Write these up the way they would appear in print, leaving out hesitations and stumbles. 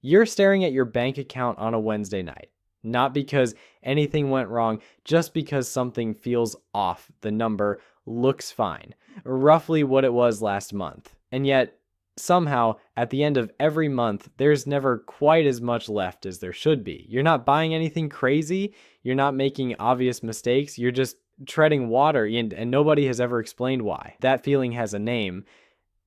You're staring at your bank account on a Wednesday night, not because anything went wrong, just because something feels off. The number looks fine, roughly what it was last month. And yet, somehow, at the end of every month, there's never quite as much left as there should be. You're not buying anything crazy. You're not making obvious mistakes. You're just treading water, and nobody has ever explained why. That feeling has a name,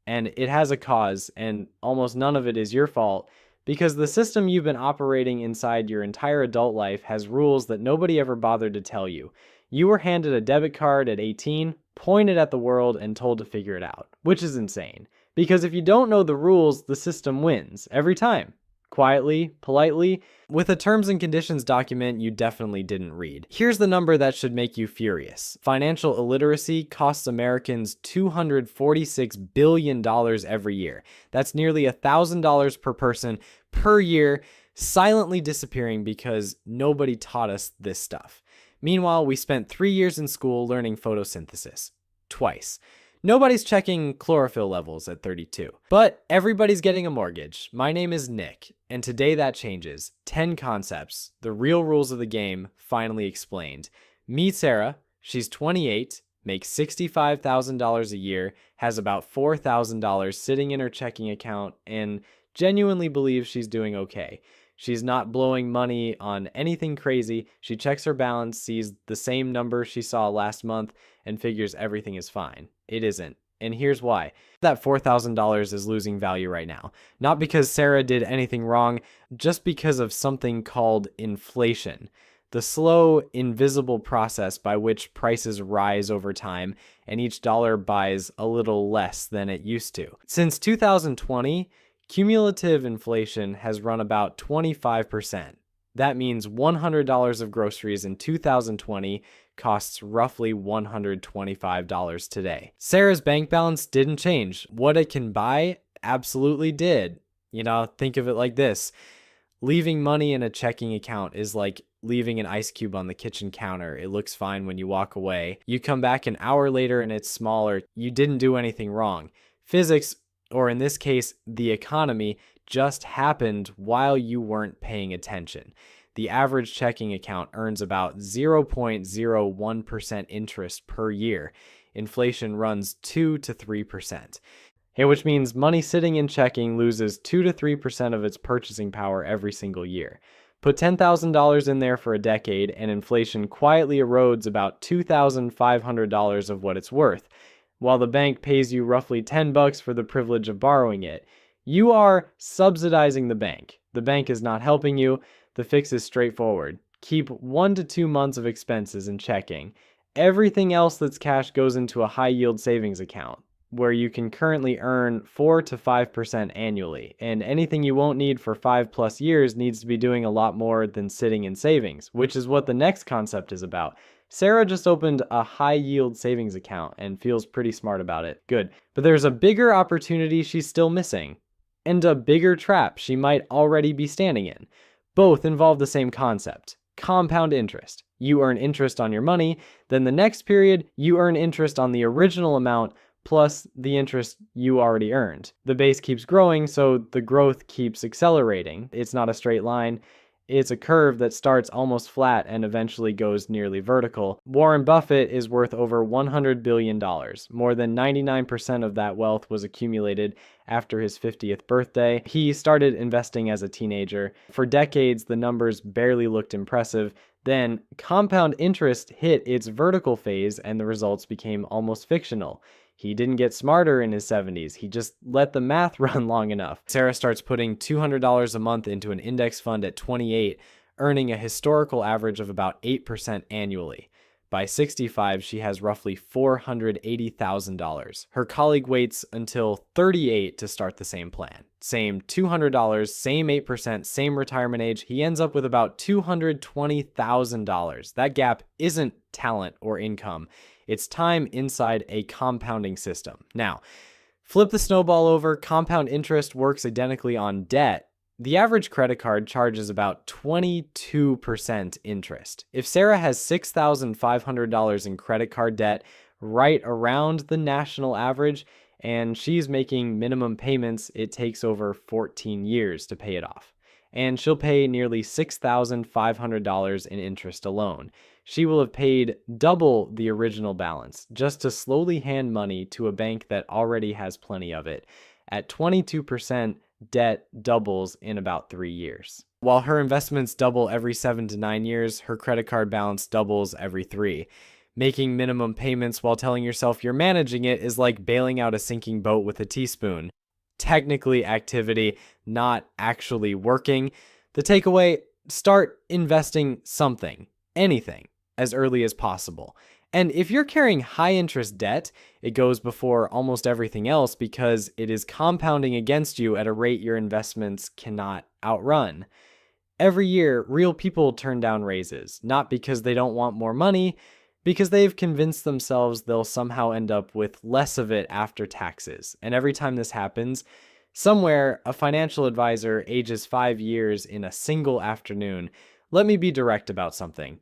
and it has a cause, and almost none of it is your fault, because the system you've been operating inside your entire adult life has rules that nobody ever bothered to tell you. You were handed a debit card at 18, pointed at the world, and told to figure it out, which is insane. Because if you don't know the rules, the system wins every time. Quietly, politely, with a terms and conditions document you definitely didn't read. Here's the number that should make you furious. Financial illiteracy costs Americans $246 billion every year. That's nearly $1,000 per person per year, silently disappearing because nobody taught us this stuff. Meanwhile, we spent 3 years in school learning photosynthesis. Twice. Nobody's checking chlorophyll levels at 32. But everybody's getting a mortgage. My name is Nick, and today that changes. 10 concepts, the real rules of the game, finally explained. Meet Sarah. She's 28, makes $65,000 a year, has about $4,000 sitting in her checking account, and genuinely believes she's doing okay. She's not blowing money on anything crazy. She checks her balance, sees the same number she saw last month, and figures everything is fine. It isn't. And here's why. That $4,000 is losing value right now. Not because Sarah did anything wrong, just because of something called inflation. The slow, invisible process by which prices rise over time and each dollar buys a little less than it used to. Since 2020, cumulative inflation has run about 25%. That means $100 of groceries in 2020 costs roughly $125 today. Sarah's bank balance didn't change. What it can buy absolutely did. Think of it like this. Leaving money in a checking account is like leaving an ice cube on the kitchen counter. It looks fine when you walk away. You come back an hour later and it's smaller. You didn't do anything wrong. Physics, or in this case, the economy, just happened while you weren't paying attention. The average checking account earns about 0.01% interest per year. Inflation runs 2 to 3%. Which means money sitting in checking loses 2 to 3% of its purchasing power every single year. Put $10,000 in there for a decade, and inflation quietly erodes about $2,500 of what it's worth, while the bank pays you roughly $10 for the privilege of borrowing it. You are subsidizing the bank. The bank is not helping you. The fix is straightforward. Keep 1 to 2 months of expenses in checking. Everything else that's cash goes into a high-yield savings account, where you can currently earn 4 to 5% annually, and anything you won't need for 5+ years needs to be doing a lot more than sitting in savings, which is what the next concept is about. Sarah just opened a high-yield savings account and feels pretty smart about it. Good. But there's a bigger opportunity she's still missing, and a bigger trap she might already be standing in. Both involve the same concept: compound interest. You earn interest on your money, then the next period you earn interest on the original amount plus the interest you already earned. The base keeps growing, so the growth keeps accelerating. It's not a straight line. It's a curve that starts almost flat and eventually goes nearly vertical. Warren Buffett is worth over $100 billion. More than 99% of that wealth was accumulated after his 50th birthday. He started investing as a teenager. For decades, the numbers barely looked impressive. Then, compound interest hit its vertical phase and the results became almost fictional. He didn't get smarter in his 70s. He just let the math run long enough. Sarah starts putting $200 a month into an index fund at 28, earning a historical average of about 8% annually. By 65, she has roughly $480,000. Her colleague waits until 38 to start the same plan. Same $200, same 8%, same retirement age. He ends up with about $220,000. That gap isn't talent or income. It's time inside a compounding system. Now, flip the snowball over. Compound interest works identically on debt. The average credit card charges about 22% interest. If Sarah has $6,500 in credit card debt, right around the national average, and she's making minimum payments, it takes over 14 years to pay it off. and she'll pay nearly $6,500 in interest alone. She will have paid double the original balance just to slowly hand money to a bank that already has plenty of it. At 22%, debt doubles in about 3 years. While her investments double every 7 to 9 years, her credit card balance doubles every 3. Making minimum payments while telling yourself you're managing it is like bailing out a sinking boat with a teaspoon. Technically activity, not actually working. The takeaway, start investing something, anything, as early as possible. And if you're carrying high interest debt, it goes before almost everything else because it is compounding against you at a rate your investments cannot outrun. Every year, real people turn down raises, not because they don't want more money, because they've convinced themselves they'll somehow end up with less of it after taxes. And every time this happens, somewhere a financial advisor ages 5 years in a single afternoon. Let me be direct about something.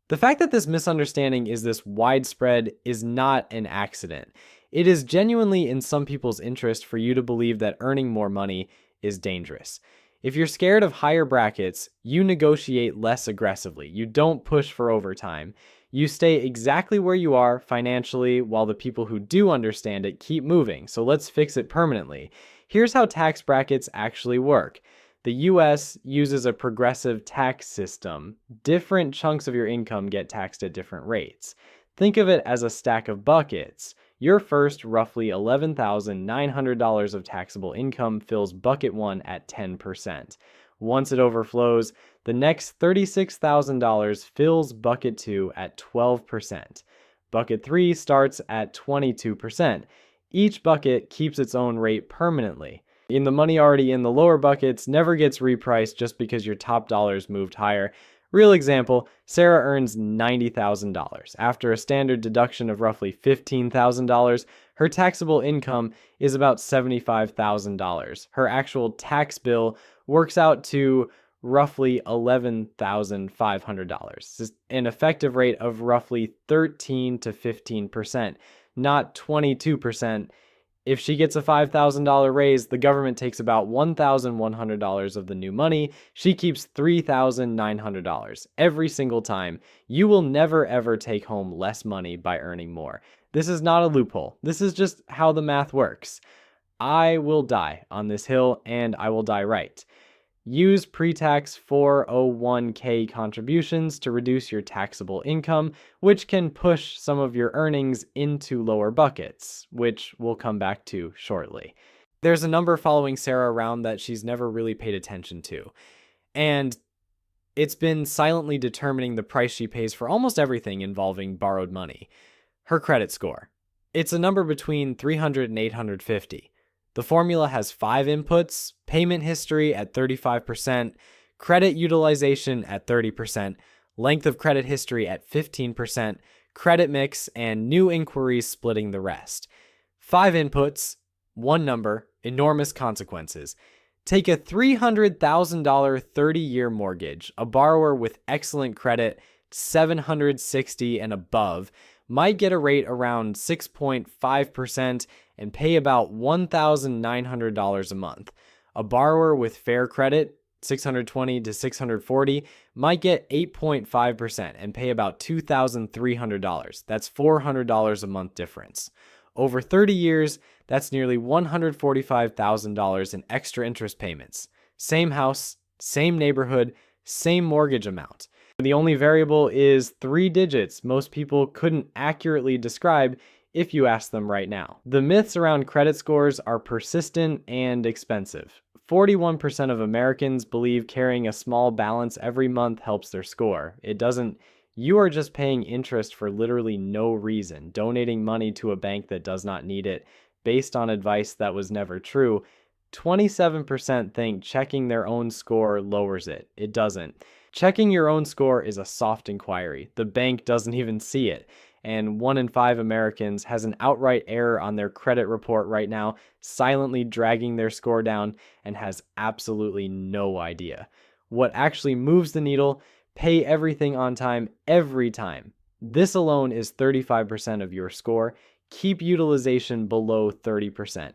The fact that this misunderstanding is this widespread is not an accident. It is genuinely in some people's interest for you to believe that earning more money is dangerous. If you're scared of higher brackets, you negotiate less aggressively. You don't push for overtime. You stay exactly where you are financially while the people who do understand it keep moving. So let's fix it permanently. Here's how tax brackets actually work. The US uses a progressive tax system. Different chunks of your income get taxed at different rates. Think of it as a stack of buckets. Your first roughly $11,900 of taxable income fills bucket 1 at 10%. Once it overflows, the next $36,000 fills bucket 2 at 12%. Bucket 3 starts at 22%. Each bucket keeps its own rate permanently. And the money already in the lower buckets never gets repriced just because your top dollars moved higher. Real example, Sarah earns $90,000. After a standard deduction of roughly $15,000, her taxable income is about $75,000. Her actual tax bill works out to roughly $11,500, an effective rate of roughly 13 to 15%, not 22%. If she gets a $5,000 raise, the government takes about $1,100 of the new money. She keeps $3,900 every single time. You will never ever take home less money by earning more. This is not a loophole. This is just how the math works. I will die on this hill, and I will die right. Use pre-tax 401k contributions to reduce your taxable income, which can push some of your earnings into lower buckets, which we'll come back to shortly. There's a number following Sarah around that she's never really paid attention to, and it's been silently determining the price she pays for almost everything involving borrowed money. Her credit score. It's a number between 300 and 850. The formula has 5 inputs: payment history at 35%, credit utilization at 30%, length of credit history at 15%, credit mix, and new inquiries splitting the rest. 5 inputs, 1 number, enormous consequences. Take a $300,000 30-year mortgage. A borrower with excellent credit, 760 and above, might get a rate around 6.5% and pay about $1,900 a month. A borrower with fair credit, 620 to 640, might get 8.5% and pay about $2,300. That's $400 a month difference. Over 30 years, that's nearly $145,000 in extra interest payments. Same house, same neighborhood, same mortgage amount. The only variable is 3 digits most people couldn't accurately describe if you ask them right now. The myths around credit scores are persistent and expensive. 41% of Americans believe carrying a small balance every month helps their score. It doesn't. You are just paying interest for literally no reason, donating money to a bank that does not need it, based on advice that was never true. 27% think checking their own score lowers it. It doesn't. Checking your own score is a soft inquiry. The bank doesn't even see it. And 1 in 5 Americans has an outright error on their credit report right now, silently dragging their score down, and has absolutely no idea. What actually moves the needle: pay everything on time every time. This alone is 35% of your score. Keep utilization below 30%.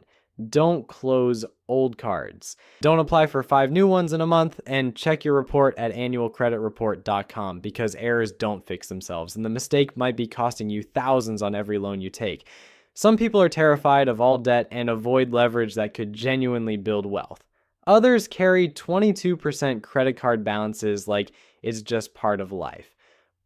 Don't close old cards. Don't apply for 5 new ones in a month, and check your report at annualcreditreport.com because errors don't fix themselves, and the mistake might be costing you thousands on every loan you take. Some people are terrified of all debt and avoid leverage that could genuinely build wealth. Others carry 22% credit card balances like it's just part of life.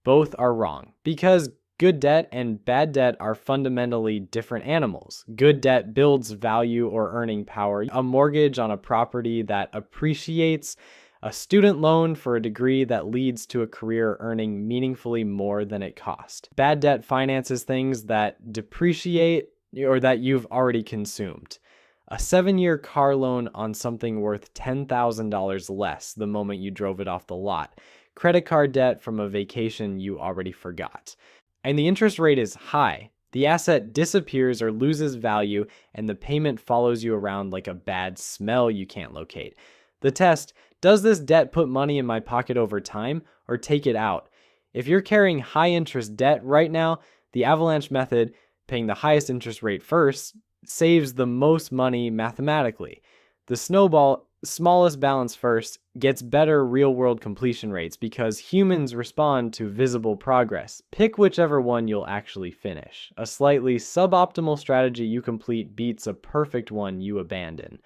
Both are wrong because good debt and bad debt are fundamentally different animals. Good debt builds value or earning power. A mortgage on a property that appreciates, a student loan for a degree that leads to a career earning meaningfully more than it cost. Bad debt finances things that depreciate or that you've already consumed. A 7-year car loan on something worth $10,000 less the moment you drove it off the lot. Credit card debt from a vacation you already forgot. And the interest rate is high. The asset disappears or loses value, and the payment follows you around like a bad smell you can't locate. The test: does this debt put money in my pocket over time or take it out? If you're carrying high interest debt right now, the avalanche method, paying the highest interest rate first, saves the most money mathematically. The snowball, smallest balance first, gets better real-world completion rates because humans respond to visible progress. Pick whichever one you'll actually finish. A slightly suboptimal strategy you complete beats a perfect one you abandon.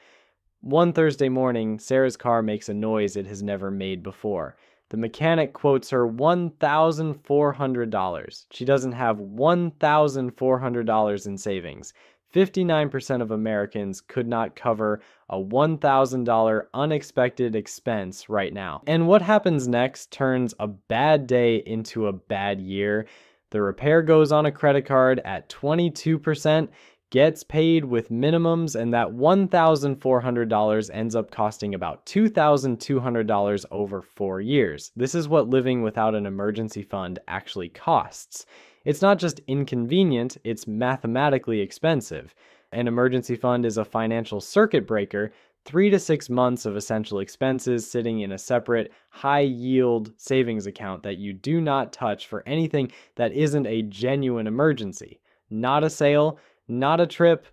One Thursday morning, Sarah's car makes a noise it has never made before. The mechanic quotes her $1,400. She doesn't have $1,400 in savings. 59% of Americans could not cover a $1,000 unexpected expense right now. And what happens next turns a bad day into a bad year. The repair goes on a credit card at 22%, gets paid with minimums, and that $1,400 ends up costing about $2,200 over 4 years. This is what living without an emergency fund actually costs. It's not just inconvenient, it's mathematically expensive. An emergency fund is a financial circuit breaker, 3 to 6 months of essential expenses sitting in a separate, high-yield savings account that you do not touch for anything that isn't a genuine emergency. Not a sale, not a trip,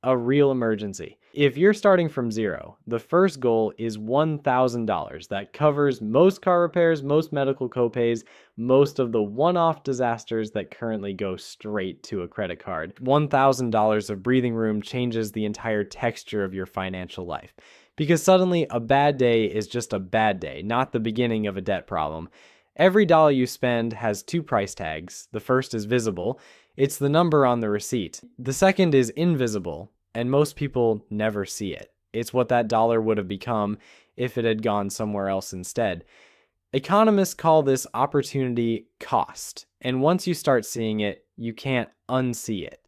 a real emergency. If you're starting from zero, the first goal is $1,000. That covers most car repairs, most medical copays, most of the one-off disasters that currently go straight to a credit card. $1,000 of breathing room changes the entire texture of your financial life. Because suddenly a bad day is just a bad day, not the beginning of a debt problem. Every dollar you spend has 2 price tags. The first is visible. It's the number on the receipt. The second is invisible, and most people never see it. It's what that dollar would have become if it had gone somewhere else instead. Economists call this opportunity cost, and once you start seeing it, you can't unsee it.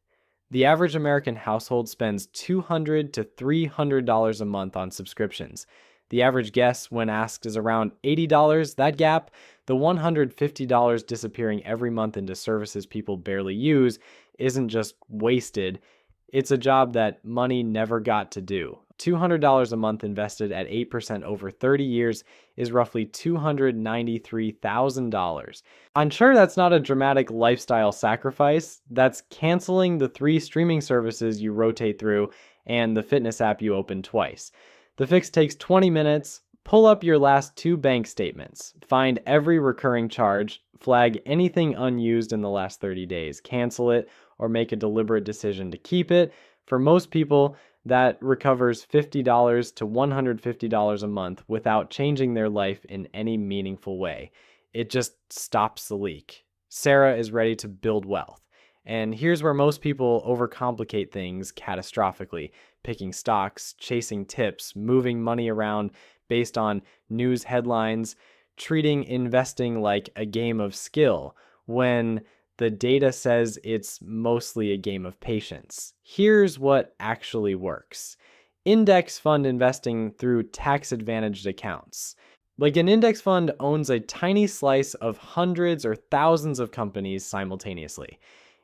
The average American household spends $200 to $300 a month on subscriptions. The average guess when asked is around $80. That gap, the $150 disappearing every month into services people barely use, isn't just wasted. It's a job that money never got to do. $200 a month invested at 8% over 30 years is roughly $293,000. I'm sure that's not a dramatic lifestyle sacrifice. That's canceling the 3 streaming services you rotate through and the fitness app you open twice. The fix takes 20 minutes. Pull up your last 2 bank statements. Find every recurring charge. Flag anything unused in the last 30 days. Cancel it or make a deliberate decision to keep it. For most people, that recovers $50 to $150 a month without changing their life in any meaningful way. It just stops the leak. Sarah is ready to build wealth. And here's where most people overcomplicate things catastrophically, picking stocks, chasing tips, moving money around based on news headlines, treating investing like a game of skill when the data says it's mostly a game of patience. Here's what actually works. Index fund investing through tax-advantaged accounts. Like an index fund owns a tiny slice of hundreds or thousands of companies simultaneously.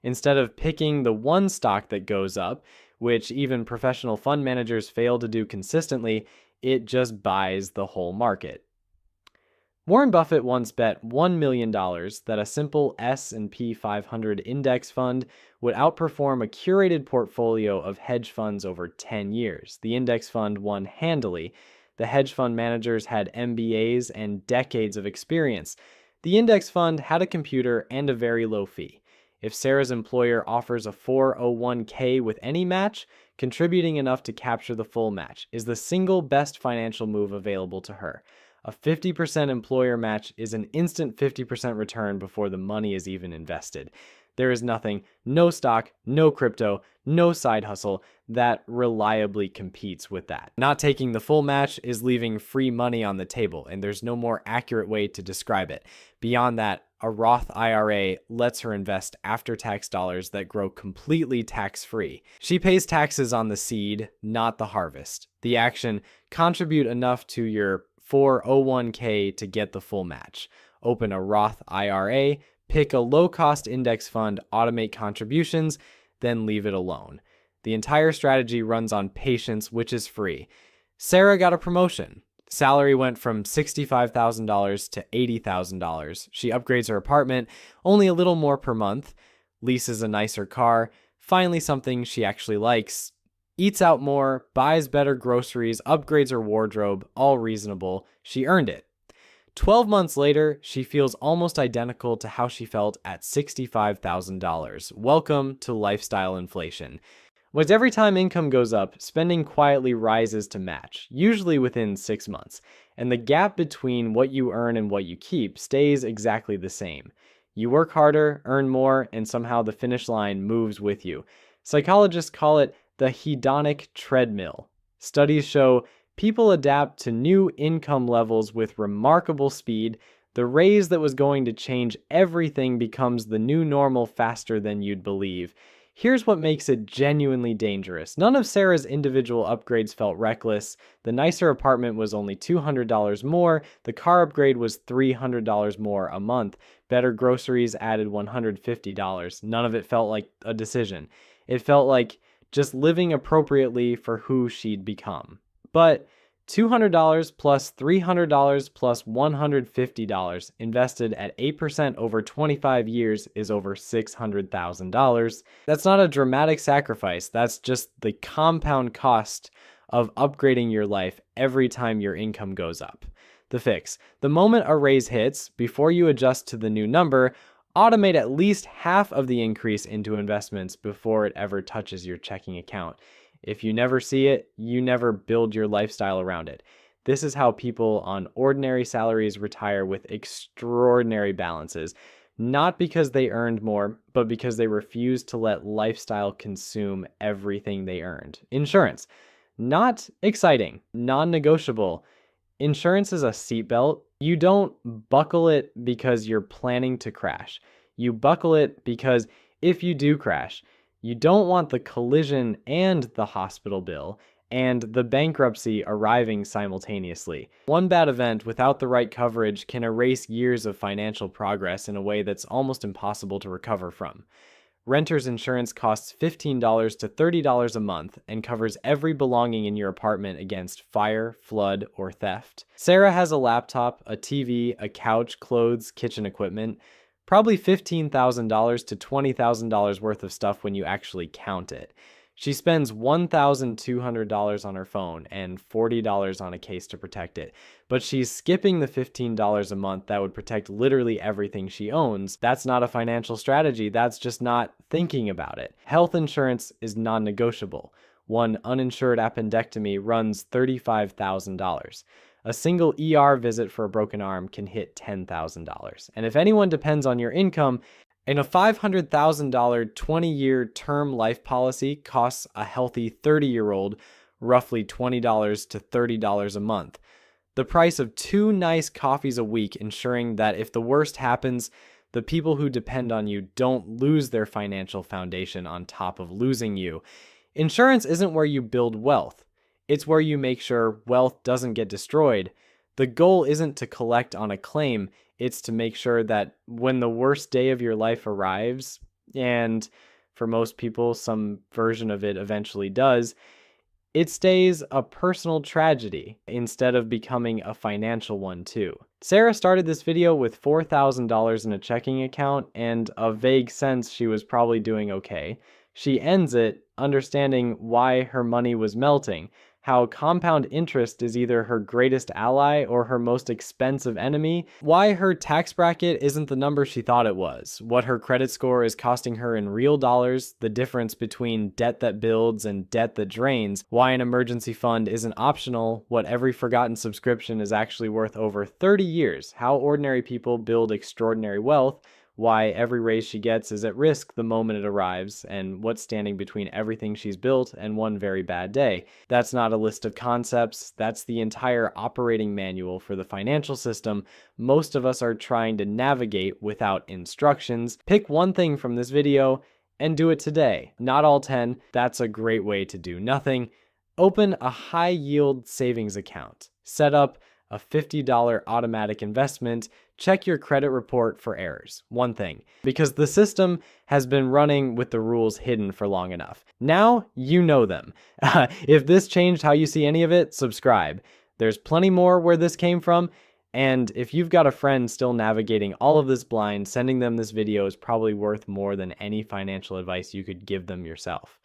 Instead of picking the one stock that goes up, which even professional fund managers fail to do consistently, it just buys the whole market. Warren Buffett once bet $1 million that a simple S&P 500 index fund would outperform a curated portfolio of hedge funds over 10 years. The index fund won handily. The hedge fund managers had MBAs and decades of experience. The index fund had a computer and a very low fee. If Sarah's employer offers a 401k with any match, contributing enough to capture the full match is the single best financial move available to her. A 50% employer match is an instant 50% return before the money is even invested. There is nothing, no stock, no crypto, no side hustle that reliably competes with that. Not taking the full match is leaving free money on the table, and there's no more accurate way to describe it. Beyond that, a Roth IRA lets her invest after-tax dollars that grow completely tax-free. She pays taxes on the seed, not the harvest. The action: contribute enough to your 401k to get the full match. Open a Roth IRA, pick a low-cost index fund, automate contributions, then leave it alone. The entire strategy runs on patience, which is free. Sarah got a promotion. Salary went from $65,000 to $80,000. She upgrades her apartment, only a little more per month, leases a nicer car, finally something she actually likes, eats out more, buys better groceries, upgrades her wardrobe, all reasonable. She earned it. 12 months later, she feels almost identical to how she felt at $65,000. Welcome to lifestyle inflation. With every time income goes up, spending quietly rises to match, usually within 6 months, and the gap between what you earn and what you keep stays exactly the same. You work harder, earn more, and somehow the finish line moves with you. Psychologists call it the hedonic treadmill. Studies show people adapt to new income levels with remarkable speed. The raise that was going to change everything becomes the new normal faster than you'd believe. Here's what makes it genuinely dangerous. None of Sarah's individual upgrades felt reckless. The nicer apartment was only $200 more. The car upgrade was $300 more a month. Better groceries added $150. None of it felt like a decision. It felt like just living appropriately for who she'd become. But $200 plus $300 plus $150 invested at 8% over 25 years is over $600,000. That's not a dramatic sacrifice. That's just the compound cost of upgrading your life every time your income goes up. The fix: the moment a raise hits, before you adjust to the new number, automate at least half of the increase into investments before it ever touches your checking account. If you never see it, you never build your lifestyle around it. This is how people on ordinary salaries retire with extraordinary balances, not because they earned more, but because they refused to let lifestyle consume everything they earned. Insurance: not exciting, non-negotiable. Insurance is a seatbelt. You don't buckle it because you're planning to crash. You buckle it because if you do crash, you don't want the collision and the hospital bill and the bankruptcy arriving simultaneously. One bad event without the right coverage can erase years of financial progress in a way that's almost impossible to recover from. Renter's insurance costs $15 to $30 a month and covers every belonging in your apartment against fire, flood, or theft. Sarah has a laptop, a TV, a couch, clothes, kitchen equipment. Probably $15,000 to $20,000 worth of stuff when you actually count it. She spends $1,200 on her phone and $40 on a case to protect it, but she's skipping the $15 a month that would protect literally everything she owns. That's not a financial strategy. That's just not thinking about it. Health insurance is non-negotiable. One uninsured appendectomy runs $35,000. A single ER visit for a broken arm can hit $10,000. And if anyone depends on your income, and a $500,000 20-year term life policy costs a healthy 30-year-old roughly $20 to $30 a month. The price of 2 nice coffees a week, ensuring that if the worst happens, the people who depend on you don't lose their financial foundation on top of losing you. Insurance isn't where you build wealth. It's where you make sure wealth doesn't get destroyed. The goal isn't to collect on a claim. It's to make sure that when the worst day of your life arrives, and for most people, some version of it eventually does, it stays a personal tragedy instead of becoming a financial one too. Sarah started this video with $4,000 in a checking account and a vague sense she was probably doing okay. She ends it understanding why her money was melting, how compound interest is either her greatest ally or her most expensive enemy, why her tax bracket isn't the number she thought it was, what her credit score is costing her in real dollars, the difference between debt that builds and debt that drains, why an emergency fund isn't optional, what every forgotten subscription is actually worth over 30 years, how ordinary people build extraordinary wealth, why every raise she gets is at risk the moment it arrives, and what's standing between everything she's built and one very bad day. That's not a list of concepts, that's the entire operating manual for the financial system most of us are trying to navigate without instructions. Pick one thing from this video and do it today. Not all 10, that's a great way to do nothing. Open a high yield savings account. Set up a $50 automatic investment. Check your credit report for errors. One thing, because the system has been running with the rules hidden for long enough. Now you know them. If this changed how you see any of it, subscribe. There's plenty more where this came from. And if you've got a friend still navigating all of this blind, sending them this video is probably worth more than any financial advice you could give them yourself.